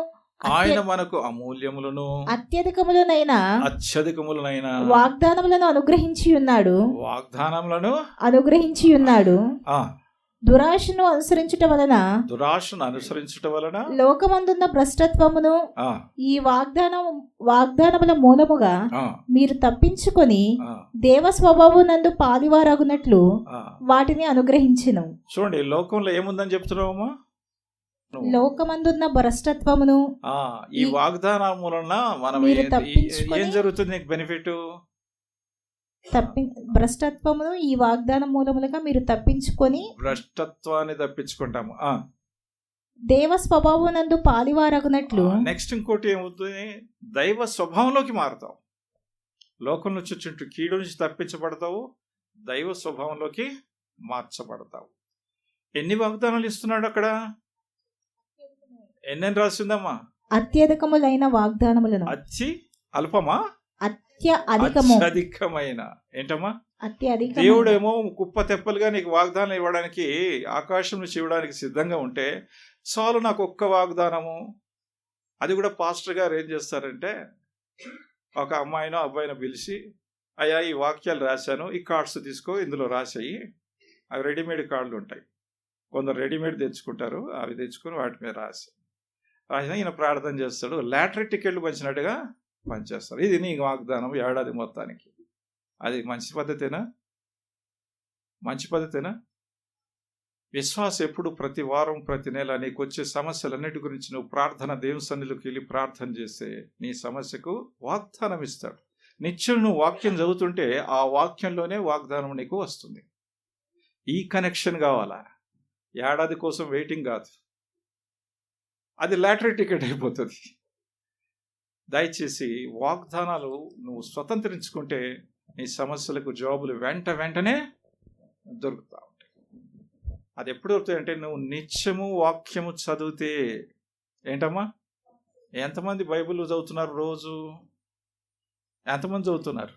ఆయన మనకు అమూల్యములను అత్యధికములనైన అత్యధికములనైన వాగ్దానములను అనుగ్రహించి ఉన్నాడు ఆ, దురాశను అనుసరించుట వలన దురాశను అనుసరించుట వలన లోకమందున్న భ్రష్టత్వమును ఆ, ఈ వాగ్దానముల మూలముగా ఆ, మీరు తప్పించుకొని ఆ, దేవ స్వభావమునందు పాలివారగునట్లు ఆ. వాటిని అనుగ్రహించెను. చూడండి, లోకంలో ఏముందని చెప్తున్నావమ్మా? లోకమందున్న భ్రష్టత్వమును ఈ వాగ్దానం మూలన మనం మీరు ఏం తప్పించుకొని జరుగుతుంది? నీకు బెనిఫిట్ భ్రష్టత్వమును ఈ వాగ్దానం మూలములుగా మీరు తప్పించుకొని భ్రష్టత్వాన్ని తప్పించుకుంటాము. దేవ స్వభావమునందు పాలివారగునట్లు. నెక్స్ట్ ఇంకోటి ఏమవుతుంది? దైవ స్వభావంలోకి మారుతావు. లోకం నుంచి చుట్టూ కీడు నుంచి తప్పించబడతావు, దైవ స్వభావంలోకి మార్చబడతావు. ఎన్ని వాగ్దానాలు ఇస్తున్నాడు అక్కడ? ఎన్నెన్ని రాసిందమ్మా? అత్యధికములైన వాగ్దానములను. అల్పమా? అత్యధికమైన. ఏంటమ్మా? అత్యధిక. దేవుడేమో కుప్ప తెప్పలుగా నీకు వాగ్దానం ఇవ్వడానికి, ఆకాశం నుంచి ఇవ్వడానికి సిద్ధంగా ఉంటే చాలు నాకు ఒక్క వాగ్దానము. అది కూడా పాస్టర్ గారు ఏం చేస్తారంటే, ఒక అమ్మాయినో అబ్బాయినో పిలిచి, అయ్యా ఈ వాక్యాలు రాశాను, ఈ కార్డ్స్ తీసుకో, ఇందులో రాసాయి. అవి రెడీమేడ్ కార్డులు ఉంటాయి. కొందరు రెడీమేడ్ తెచ్చుకుంటారు, అవి తెచ్చుకొని వాటి మీద రాసిన ఈయన ప్రార్థన చేస్తాడు. లాటరీ టికెట్లు పంచినట్టుగా పనిచేస్తారు. ఇది నీ వాగ్దానం ఏడాది మొత్తానికి. అది మంచి పద్ధతేనా? మంచి పద్ధతేనా? విశ్వాసం ఎప్పుడు ప్రతి వారం ప్రతి నెల నీకు వచ్చే సమస్యలన్నిటి గురించి నువ్వు ప్రార్థన, దేవుని సన్నిధిలోకి వెళ్ళి ప్రార్థన చేస్తే నీ సమస్యకు వాగ్దానం ఇస్తాడు. నిత్యం నువ్వు వాక్యం చదువుతుంటే ఆ వాక్యంలోనే వాగ్దానం నీకు వస్తుంది. ఈ కనెక్షన్ కావాలా? ఏడాది కోసం వెయిటింగ్ కాదు, అది లాటరీ టికెట్ అయిపోతుంది. దయచేసి వాగ్దానాలు నువ్వు స్వతంత్రించుకుంటే నీ సమస్యలకు జవాబులు వెంటనే దొరుకుతా ఉంటాయి. అది ఎప్పుడు దొరుకుతాయంటే నువ్వు నిత్యము వాక్యము చదివితే. ఏంటమ్మా? ఎంతమంది బైబిల్ చదువుతున్నారు రోజు? ఎంతమంది చదువుతున్నారు?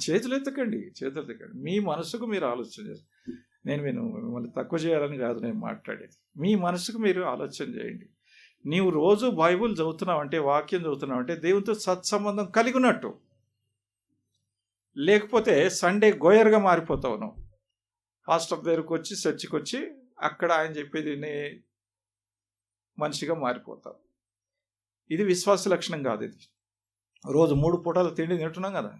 చేతులు ఎత్తకండి. మీ మనసుకు మీరు ఆలోచన చేస్తారు. నేను మిమ్మల్ని తక్కువ చేయాలని కాదు నేను మాట్లాడేది. మీ మనసుకు మీరు ఆలోచన చేయండి. నీవు రోజు బైబిల్ చదువుతున్నావంటే, వాక్యం చదువుతున్నావంటే దేవునితో సత్సంబంధం కలిగి ఉన్నట్టు. లేకపోతే సండే గోయర్గా మారిపోతావు. నువ్వు పాస్టర్ దగ్గరకు వచ్చి, చర్చికి వచ్చి, అక్కడ ఆయన చెప్పేది మనిషిగా మారిపోతావు. ఇది విశ్వాస లక్షణం కాదు. ఇది రోజు 3 పూటలు తిండి తింటున్నాం కదా,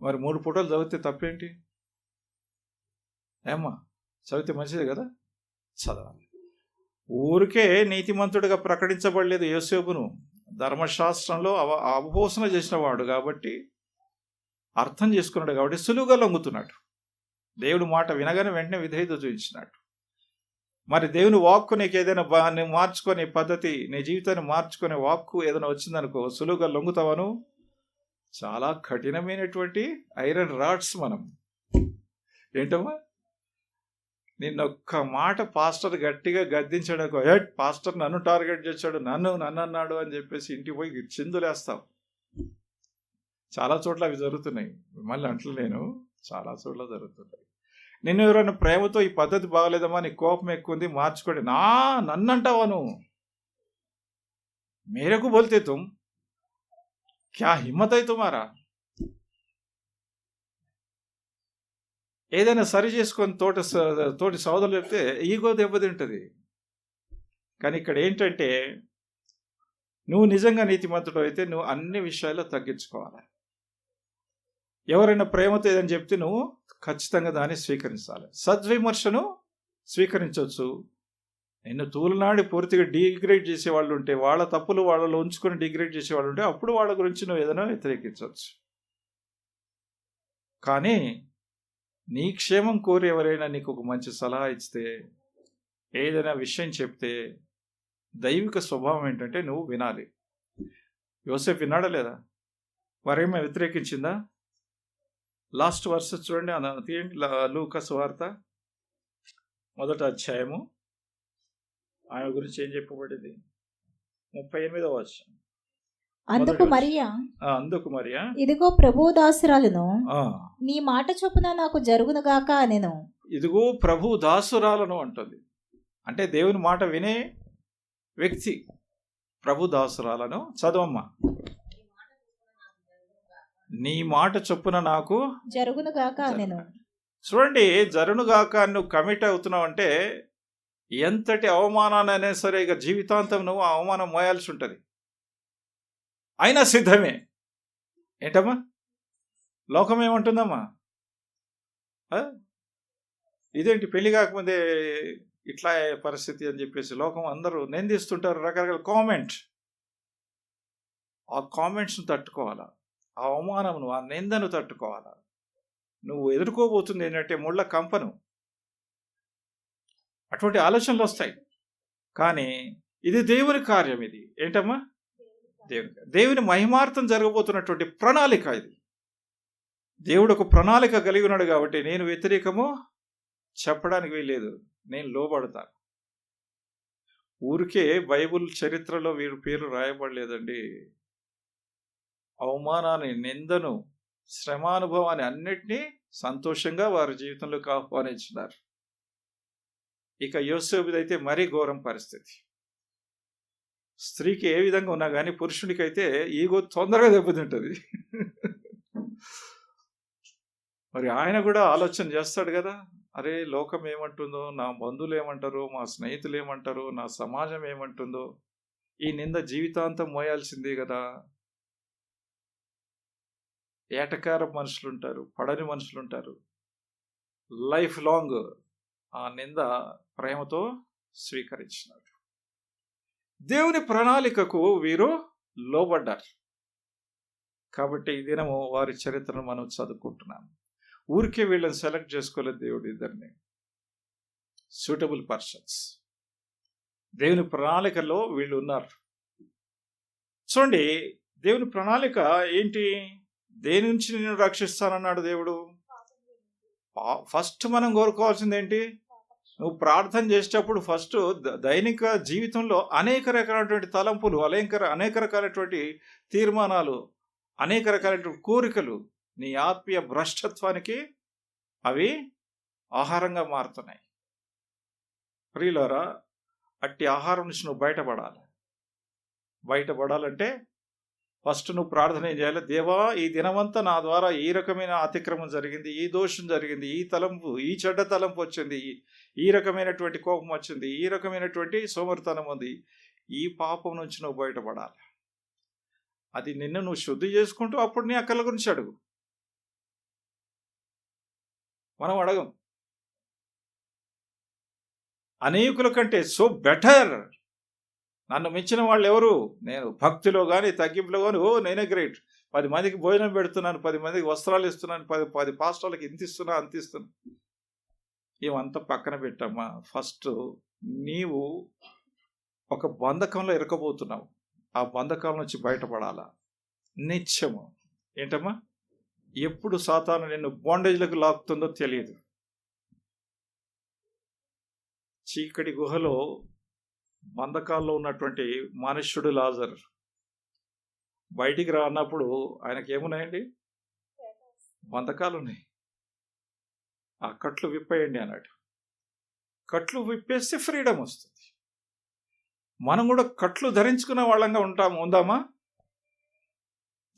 మరి 3 పూటలు చదివితే తప్పేంటి? ఏమ్మా, చదివితే మంచిదే కదా, చదవాలి. ఊరికే నీతిమంతుడిగా ప్రకటించబడలేదు యోసేపును. ధర్మశాస్త్రంలో అవపోసన చేసిన వాడు కాబట్టి, అర్థం చేసుకున్నాడు కాబట్టి సులువుగా లొంగుతున్నాడు. దేవుడు మాట వినగానే వెంటనే విధేయత చూపించినాడు. మరి దేవుని వాక్కు నీకు ఏదైనా నువ్వు మార్చుకునే పద్ధతి, నీ జీవితాన్ని మార్చుకునే వాక్కు ఏదైనా వచ్చిందనుకో, సులువుగా లొంగుతావను. చాలా కఠినమైనటువంటి ఐరన్ రాడ్స్ మనం. ఏంటమ్మా? నిన్నొక్క మాట పాస్టర్ గట్టిగా గద్దించాడు, పాస్టర్ నన్ను టార్గెట్ చేశాడు, నన్ను అన్నాడు అని చెప్పేసి ఇంటికి పోయి చిందులేస్తావు. చాలా చోట్ల అవి జరుగుతున్నాయి. మిమ్మల్ని అంటలేను, చాలా చోట్ల జరుగుతున్నాయి. నిన్ను ఎవరైనా ప్రేమతో ఈ పద్ధతి బాగలేదమ్మా, నీ కోపం ఎక్కువ ఉంది, మార్చుకోండి, నన్ను అంటావా నువ్వు? మేరకు బోల్తే తుమ్ క్యా హిమ్మత్ అయి తుమారా? ఏదైనా సరి చేసుకొని తోటి సోదరులు చెప్తే ఈగో దెబ్బతింటుంది. కానీ ఇక్కడ ఏంటంటే, నువ్వు నిజంగా నీతిమంతుడు అయితే నువ్వు అన్ని విషయాల్లో తగ్గించుకోవాలి. ఎవరైనా ప్రేమతో ఏదని చెప్తే నువ్వు ఖచ్చితంగా దాన్ని స్వీకరించాలి. సద్విమర్శను స్వీకరించవచ్చు. నిన్ను తూలనాడి పూర్తిగా డిగ్రేడ్ చేసేవాళ్ళు ఉంటే, వాళ్ళ తప్పులు వాళ్ళలో ఉంచుకొని డిగ్రేడ్ చేసేవాళ్ళు ఉంటే, అప్పుడు వాళ్ళ గురించి నువ్వు ఏదైనా వ్యతిరేకించవచ్చు. కానీ నీ క్షేమం కోరి ఎవరైనా నీకు ఒక మంచి సలహా ఇస్తే, ఏదైనా విషయం చెప్తే, దైవిక స్వభావం ఏంటంటే నువ్వు వినాలి. యోసేపు విన్నాడా లేదా? వారేమో వ్యతిరేకించిందా? లాస్ట్ వర్సెస్ చూడండి, తీయండి. లూకా సువార్త 1వ అధ్యాయము. ఆయన గురించి ఏం చెప్పబడింది? 38వ వచనం. అందుకు మరియా ఇదిగో ప్రభువు దాసురాలను, నీ మాట చొప్పున నాకు జరుగునుగాక అనెను. ఇదిగో ప్రభు దాసురాలను అంటుంది. అంటే దేవుని మాట వినే వ్యక్తి ప్రభు దాసురాలను. చదవమ్మా. నీ మాట చొప్పున నాకు జరుగునుగాక నేను. చూడండి, జరుగునుగాక నువ్వు కమిట్ అవుతున్నావు అంటే ఎంతటి అవమానాన్ని అయినా సరే ఇక జీవితాంతం నువ్వు ఆ అవమానం మోయాల్సి ఉంటుంది. అయినా సిద్ధమే. ఏంటమ్మా లోకం ఏమంటుందమ్మా? ఇదేంటి పెళ్లి కాకముందే ఇట్లా పరిస్థితి అని చెప్పేసి లోకం అందరూ నిందిస్తుంటారు. రకరకాల ఆ కామెంట్స్ను తట్టుకోవాలా, ఆ అవమానమును, ఆ నిందను తట్టుకోవాలా. నువ్వు ఎదుర్కోబోతుంది ఏంటంటే ముళ్ళ కంపను. అటువంటి ఆలోచనలు వస్తాయి. కానీ ఇది దేవుని కార్యం. ఇది ఏంటమ్మా? దేవుని మహిమార్థం జరగబోతున్నటువంటి ప్రణాళిక ఇది. దేవుడు ఒక ప్రణాళిక కలిగి ఉన్నాడు కాబట్టి నేను వ్యతిరేకము చెప్పడానికి వీల్లేదు. నేను లోబడతాను. ఊరికే బైబుల్ చరిత్రలో వీరి పేరు రాయబడలేదండి. అవమానాన్ని, నిందను, శ్రమానుభవాన్ని అన్నిటినీ సంతోషంగా వారి జీవితంలోకి ఆహ్వానించినారు. ఇక యోసేపుదైతే మరీ ఘోరం పరిస్థితి. స్త్రీకి ఏ విధంగా ఉన్నా కానీ పురుషుడికైతే ఈగో తొందరగా దెబ్బతింటుంది. మరి ఆయన కూడా ఆలోచన చేస్తాడు కదా, అరే లోకం ఏమంటుందో, నా బంధువులు ఏమంటారో, మా స్నేహితులు ఏమంటారో, నా సమాజం ఏమంటుందో, ఈ నింద జీవితాంతం మోయాల్సిందే కదా. ఏటకార మనుషులు ఉంటారు, పడని మనుషులు ఉంటారు. లైఫ్ లాంగ్ ఆ నింద ప్రేమతో స్వీకరించినారు. దేవుని ప్రణాళికకు వీరు లోబడ్డారు. కాబట్టి ఈ దినము వారి చరిత్రను మనం చదువుకుంటున్నాం. ఊరికే వీళ్ళని సెలెక్ట్ చేసుకోలేదు దేవుడు. ఇద్దరిని సూటబుల్ పర్సన్స్ దేవుని ప్రణాళికలో వీళ్ళు ఉన్నారు. చూడండి, దేవుని ప్రణాళిక ఏంటి? దేని నుంచి నేను రక్షిస్తానన్నాడు దేవుడు. ఫస్ట్ మనం కోరుకోవాల్సింది ఏంటి? నువ్వు ప్రార్థన చేసేటప్పుడు ఫస్ట్ దైనిక జీవితంలో అనేక రకాలైనటువంటి తలంపులు, అనేక రకాలైనటువంటి తీర్మానాలు, అనేక రకాలైనటువంటి కోరికలు నీ ఆత్మీయ భ్రష్టత్వానికి అవి ఆహారంగా మారుతున్నాయి. ప్రియులారా, అట్టి ఆహారం నుంచి నువ్వు బయటపడాలంటే ఫస్ట్ నువ్వు ప్రార్థన ఏం చేయాలి? దేవా, ఈ దినమంతా నా ద్వారా ఈ రకమైన అతిక్రమం జరిగింది, ఈ దోషం జరిగింది, ఈ తలంపు, ఈ చెడ్డ తలంపు వచ్చింది, ఈ రకమైనటువంటి కోపం వచ్చింది, ఈ రకమైనటువంటి సోమరితనం ఉంది. ఈ పాపం నుంచి నువ్వు బయటపడాలి. అది నిన్ను నువ్వు శుద్ధి చేసుకుంటూ అప్పుడు నీ అక్కల గురించి అడుగు. మనం అడగం. అనేకుల కంటే సో బెటర్, నన్ను మించిన వాళ్ళు ఎవరు? నేను భక్తిలో కానీ తగ్గింపులో కానీ నేనే గ్రేట్. 10 మందికి భోజనం పెడుతున్నాను, 10 మందికి వస్త్రాలు ఇస్తున్నాను, 10 పాస్టర్లకు ఇంత ఇస్తున్నా అంత ఇస్తున్నా. ఇవంతా పక్కన పెట్టమ్మా. ఫస్ట్ నీవు ఒక బంధకంలో ఇరకబోతున్నావు. ఆ బంధకాల నుంచి బయటపడాలా. నిత్యము ఏంటమ్మా? ఎప్పుడు సాతాను నిన్ను బాండేజ్లకు లాగుతుందో తెలియదు. చీకటి గుహలో బంధకాల్లో ఉన్నటువంటి మనుష్యుడు లాజరు బయటికి రానప్పుడు ఆయనకి ఏమున్నాయండి? బంధకాలు ఉన్నాయి. ఆ కట్లు విప్పేయండి అన్నాడు. కట్లు విప్పేస్తే ఫ్రీడమ్ వస్తుంది. మనం కూడా కట్లు ధరించుకున్న వాళ్ళంగా ఉందామా?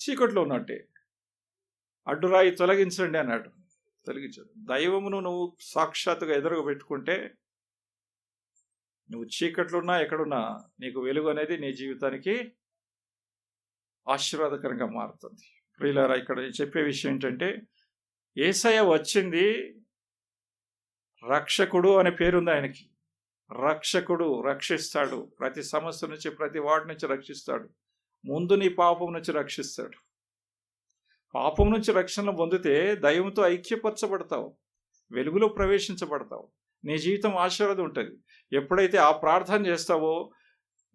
చీకట్లో ఉన్నట్టే. అడ్డురాయి తొలగించండి అన్నాడు, తొలగించాడు. దైవమును నువ్వు సాక్షాత్తుగా ఎదురుగా పెట్టుకుంటే నువ్వు చీకట్లో ఉన్నా ఎక్కడున్నా నీకు వెలుగు అనేది నీ జీవితానికి ఆశీర్వాదకరంగా మారుతుంది. ప్రియులారా, ఇక్కడ చెప్పే విషయం ఏంటంటే, యేసయ్య వచ్చింది రక్షకుడు అనే పేరుంది ఆయనకి. రక్షకుడు, రక్షిస్తాడు. ప్రతి సమస్య నుంచి, ప్రతి వాటి నుంచి రక్షిస్తాడు. ముందు నీ పాపం నుంచి రక్షిస్తాడు. పాపం నుంచి రక్షణ పొందితే దైవంతో ఐక్యపరచబడతావు, వెలుగులో ప్రవేశించబడతావు. నీ జీవితం ఆశీర్వాదం ఉంటుంది. ఎప్పుడైతే ఆ ప్రార్థన చేస్తావో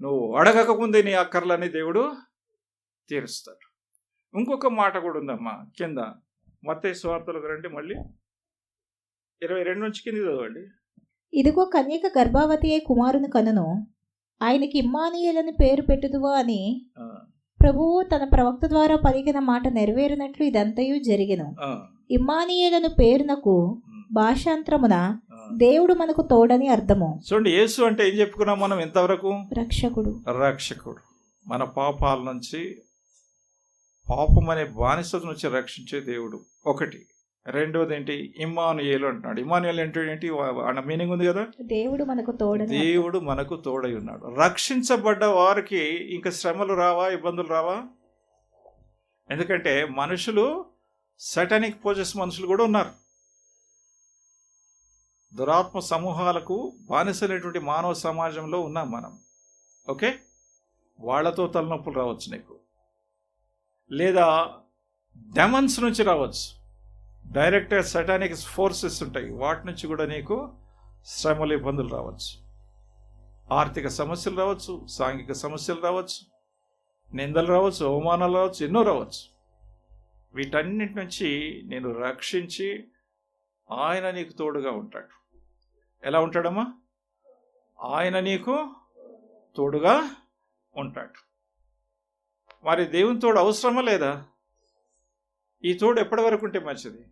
నువ్వు అడగకముందే నీ అక్కర్లని దేవుడు తీరుస్తాడు. ఇంకొక మాట కూడా ఉందమ్మా కింద. మత్తయి సువార్తలకు రండి, మళ్ళీ 22 నుంచి కింద చదవండి. ఇదిగో కన్యక గర్భావతి అయి కుమారుని కనును, ఆయనకి ఇమ్మానుయేలని పేరు పెట్టుదువా అని ప్రభువు తన ప్రవక్త ద్వారా పలికిన మాట నెరవేరినట్లు ఇదంతయు జరిగెను. ఇమ్మానుయేలను పేరునకు భాషాంతరమున దేవుడు మనకు తోడని అర్థము. చూడండి, యేసు అంటే ఏం చెప్పుకున్నాం మనం ఇంతవరకు? రక్షకుడు. మన పాపాల నుంచి, పాపం అనే బానిసత నుంచి రక్షించే దేవుడు ఒకటి. రెండోది ఏంటి? ఇమ్మానుయేలు అంటున్నాడు. ఇమ్మానుయేలు ఏంటి? అన్న మీనింగ్ ఉంది కదా, దేవుడు మనకు తోడై ఉన్నాడు. రక్షించబడ్డ వారికి ఇంకా శ్రమలు రావా, ఇబ్బందులు రావా? ఎందుకంటే మనుషులు, సటానిక్ పోజెస్ మనుషులు కూడా ఉన్నారు. దురాత్మ సమూహాలకు బానిసైనటువంటి మానవ సమాజంలో ఉన్నాం మనం. ఓకే, వాళ్లతో తలనొప్పులు రావచ్చు నీకు, లేదా డెమన్స్ నుంచి రావచ్చు, డైరెక్ట్ సటానిక్ ఫోర్సెస్ ఉంటాయి, వాటి నుంచి కూడా నీకు శ్రమలు, ఇబ్బందులు రావచ్చు. ఆర్థిక సమస్యలు రావచ్చు, సాంఘిక సమస్యలు రావచ్చు, నిందలు రావచ్చు, అవమానాలు రావచ్చు, ఎన్నో రావచ్చు. వీటన్నిటి నుంచి నేను రక్షించి ఆయన నీకు తోడుగా ఉంటాడు. ఎలా ఉంటాడమ్మా? ఆయన నీకు తోడుగా ఉంటాడు. మరి దేవుని తోడు అవసరమా లేదా? ఈ తోడు ఎప్పటి వరకు ఉంటే మంచిది?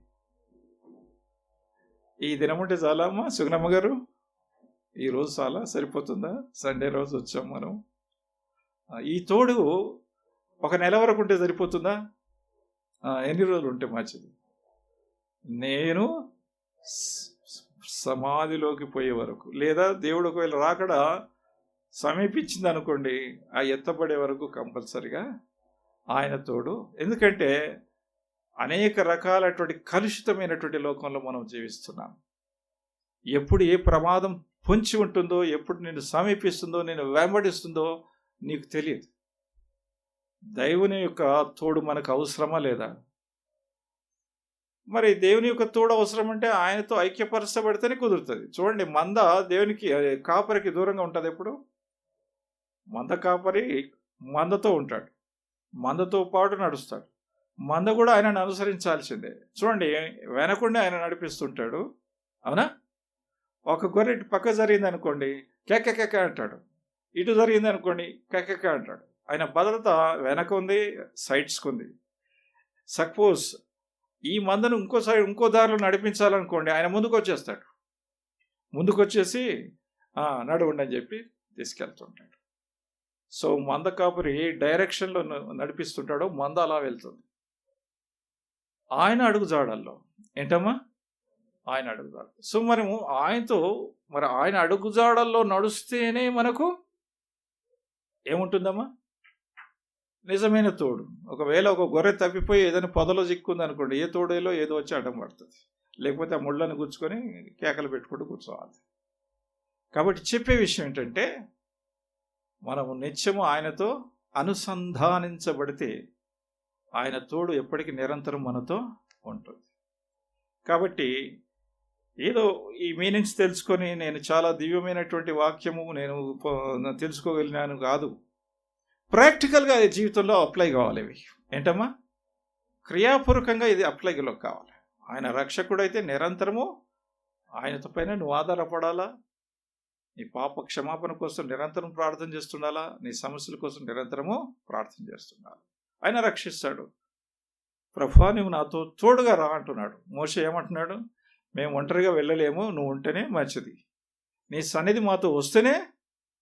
ఈ దినం ఉంటే చాలా అమ్మా? సుగుణమ్మ గారు, ఈరోజు చాలా సరిపోతుందా? సండే రోజు వచ్చాం మనం. ఈ తోడు ఒక నెల వరకు ఉంటే సరిపోతుందా? ఎన్ని రోజులు ఉంటే మంచిది? నేను సమాధిలోకి పోయే వరకు, లేదా దేవుడు ఒకవేళ రాకడ సమీపించింది అనుకోండి, ఆ ఎత్తపడే వరకు కంపల్సరిగా ఆయన తోడు. ఎందుకంటే అనేక రకాలటువంటి కలుషితమైనటువంటి లోకంలో మనం జీవిస్తున్నాం. ఎప్పుడు ఏ ప్రమాదం పొంచి ఉంటుందో, ఎప్పుడు నిన్ను సమీపిస్తుందో, నిన్ను వెంబడిస్తుందో నీకు తెలియదు. దేవుని యొక్క తోడు మనకు అవసరమా లేదా? మరి దేవుని యొక్క తోడు అవసరం అంటే ఆయనతో ఐక్యపరచబడితేనే కుదురుతుంది. చూడండి, మంద దేవునికి, కాపరికి దూరంగా ఉంటుంది. ఎప్పుడు మంద కాపరి మందతో ఉంటాడు, మందతో పాటు నడుస్తాడు. మంద కూడా ఆయనను అనుసరించాల్సిందే. చూడండి, వెనకుండా ఆయన నడిపిస్తుంటాడు, అవునా? ఒక గొర్రె ఇటు పక్క జరిగింది అనుకోండి, కెక్క అంటాడు, ఇటు జరిగింది అనుకోండి, కెక్క అంటాడు. ఆయన భద్రత వెనక ఉంది, సైడ్స్కి ఉంది. సపోజ్ ఈ మందను ఇంకో దారిలో నడిపించాలనుకోండి, ఆయన ముందుకు వచ్చేస్తాడు. ముందుకు వచ్చేసి నడవండి అని చెప్పి తీసుకెళ్తుంటాడు. సో మంద కాపురి ఏ డైరెక్షన్లో నడిపిస్తుంటాడో మంద అలా వెళ్తుంది. ఆయన అడుగుజాడల్లో ఏంటమ్మా? ఆయన అడుగుజాడలు. సో మనము ఆయన అడుగుజాడల్లో నడుస్తేనే మనకు ఏముంటుందమ్మా? నిజమైన తోడు. ఒకవేళ ఒక గొర్రె తప్పిపోయి ఏదైనా పొదలో చిక్కుంది అనుకోండి, ఏ తోడేలో ఏదో వచ్చి అడ్డం పడుతుంది, లేకపోతే ఆ ముళ్ళని గుచ్చుకొని కేకలు పెట్టుకుంటూ కూర్చోవాలి. కాబట్టి చెప్పే విషయం ఏంటంటే, మనము నిత్యము ఆయనతో అనుసంధానించబడితే ఆయన తోడు ఎప్పటికీ నిరంతరం మనతో ఉంటుంది. కాబట్టి ఏదో ఈ మీనింగ్స్ తెలుసుకొని నేను చాలా దివ్యమైనటువంటి వాక్యము నేను తెలుసుకోగలిగినాను కాదు, ప్రాక్టికల్గా అది జీవితంలో అప్లై కావాలి. ఇవి ఏంటమ్మా? క్రియాపూర్వకంగా ఇది అప్లైలో కావాలి. ఆయన రక్షకుడైతే నిరంతరము ఆయనతో పైన నువ్వు ఆధారపడాలా. నీ పాప క్షమాపణ కోసం నిరంతరం ప్రార్థన చేస్తుండాలా, నీ సమస్యల కోసం నిరంతరము ప్రార్థన చేస్తుండాలి. ఆయన రక్షిస్తాడు. ప్రభువా నువ్వు నాతో తోడుగా రా అంటున్నాడు. మోషే ఏమంటున్నాడు? మేము ఒంటరిగా వెళ్ళలేము, నువ్వు ఉంటేనే మంచిది. నీ సన్నిధి మాతో వస్తేనే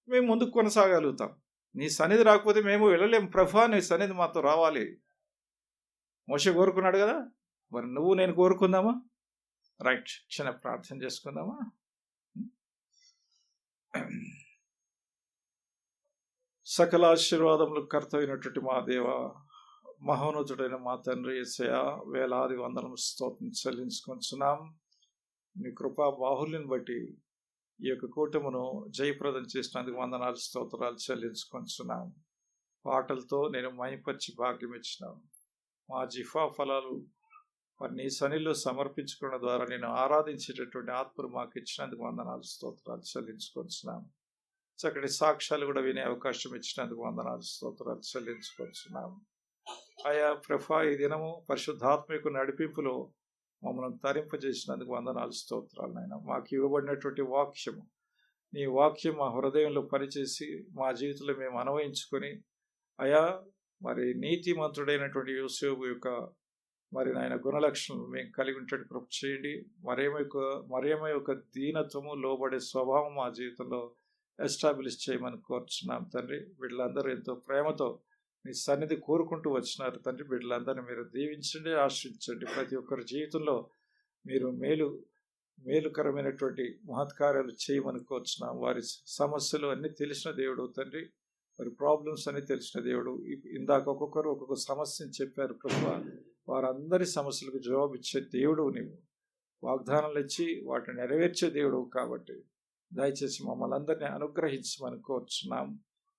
మేము ముందుకు కొనసాగలుగుతాం. నీ సన్నిధి రాకపోతే మేము వెళ్ళలేము. ప్రభువా నీ సన్నిధి మాతో రావాలి. మోషే కోరుకున్నాడు కదా, మరి నువ్వు నేను కోరుకుందామా? రైట్, క్షణ ప్రార్థన చేసుకుందామా? సకల ఆశీర్వాదములు కర్తైనటువంటి మా దేవ, మహోన్నతుడైన మా తండ్రి యేసయ్య, వేలాది వందనం స్తోత్రం చెల్లించుకొంచున్నాం. మీ కృపా బాహుల్యం బట్టి ఈ యొక్క కూటమును జయప్రదం చేసినందుకు వందనాలు, స్తోత్రాలు చెల్లించుకొంచున్నాం. పాటలతో నేను మైపరిచి భాగ్యం ఇచ్చినాం. మా జిఫా ఫలాలు మరి నీ సన్నిధిలో సమర్పించుకున్న ద్వారా నేను ఆరాధించేటటువంటి ఆత్మను మాకు ఇచ్చినందుకు వందనాలు, స్తోత్రాలు చెల్లించుకొంచున్నాం. చక్కటి సాక్ష్యాలు కూడా వినే అవకాశం ఇచ్చినందుకు వందనాలు, స్తోత్రాలు చెల్లించుకొంచున్నాం. ఆయా ప్రభా ఈ దినము పరిశుద్ధాత్మకు నడిపింపులో మమ్మల్ని తరింపజేసినందుకు వందనాలు, స్తోత్రాలు. నాయన మాకు ఇవ్వబడినటువంటి వాక్యము, నీ వాక్యం మా హృదయంలో పనిచేసి మా జీవితంలో మేము అన్వయించుకొని అయా మరి నీతిమంతుడైనటువంటి యోసేపు యొక్క మరి నాయన గుణలక్షణం మేము కలిగి ఉంటే కృప చేయండి. మరేమో యొక్క దీనత్వము, లోబడే స్వభావం మా జీవితంలో ఎస్టాబ్లిష్ చేయమని కోరుచున్నాం తండ్రి. వీళ్ళందరూ ఎంతో ప్రేమతో మీ సన్నిధి కోరుకుంటూ వచ్చినారు తండ్రి. బిడ్డలందరినీ మీరు దీవించండి, ఆశ్రయించండి. ప్రతి ఒక్కరి జీవితంలో మీరు మేలుకరమైనటువంటి మహత్కార్యాలు చేయమని కోరుచున్నాం. వారి సమస్యలు అన్నీ తెలిసిన దేవుడు తండ్రి, వారి ప్రాబ్లమ్స్ అన్నీ తెలిసిన దేవుడు. ఇందాక ఒక్కొక్కరు ఒక్కొక్క సమస్యని చెప్పారు ప్రభువా. వారందరి సమస్యలకు జవాబు ఇచ్చే దేవుడు నీవు. వాగ్దానాలు ఇచ్చి వాటిని నెరవేర్చే దేవుడు కాబట్టి దయచేసి మమ్మల్ని అందరినీ అనుగ్రహించమని కోరుచున్నాం.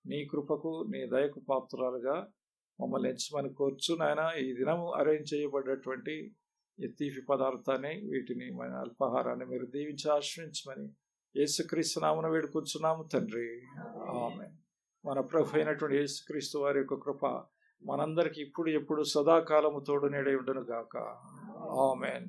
నీ కృపకు, నీ దయకు పాత్రాలుగా మమ్మల్ని ఎంచమని కోర్చు నాయన. ఈ దినము అరేంజ్ చేయబడ్డటువంటి ఈ తీపి పదార్థాన్ని, వీటిని మన అల్పాహారాన్ని మీరు దీవించి ఆశ్రయించమని యేసుక్రీస్తు నామమున వేడుకొంచున్నాము తండ్రి. ఆమేన్. మన ప్రభు అయినటువంటి యేసుక్రీస్తు వారి యొక్క కృప మనందరికీ ఇప్పుడు ఎప్పుడు సదాకాలము తోడు నీడై ఉండును గాక. ఆమేన్.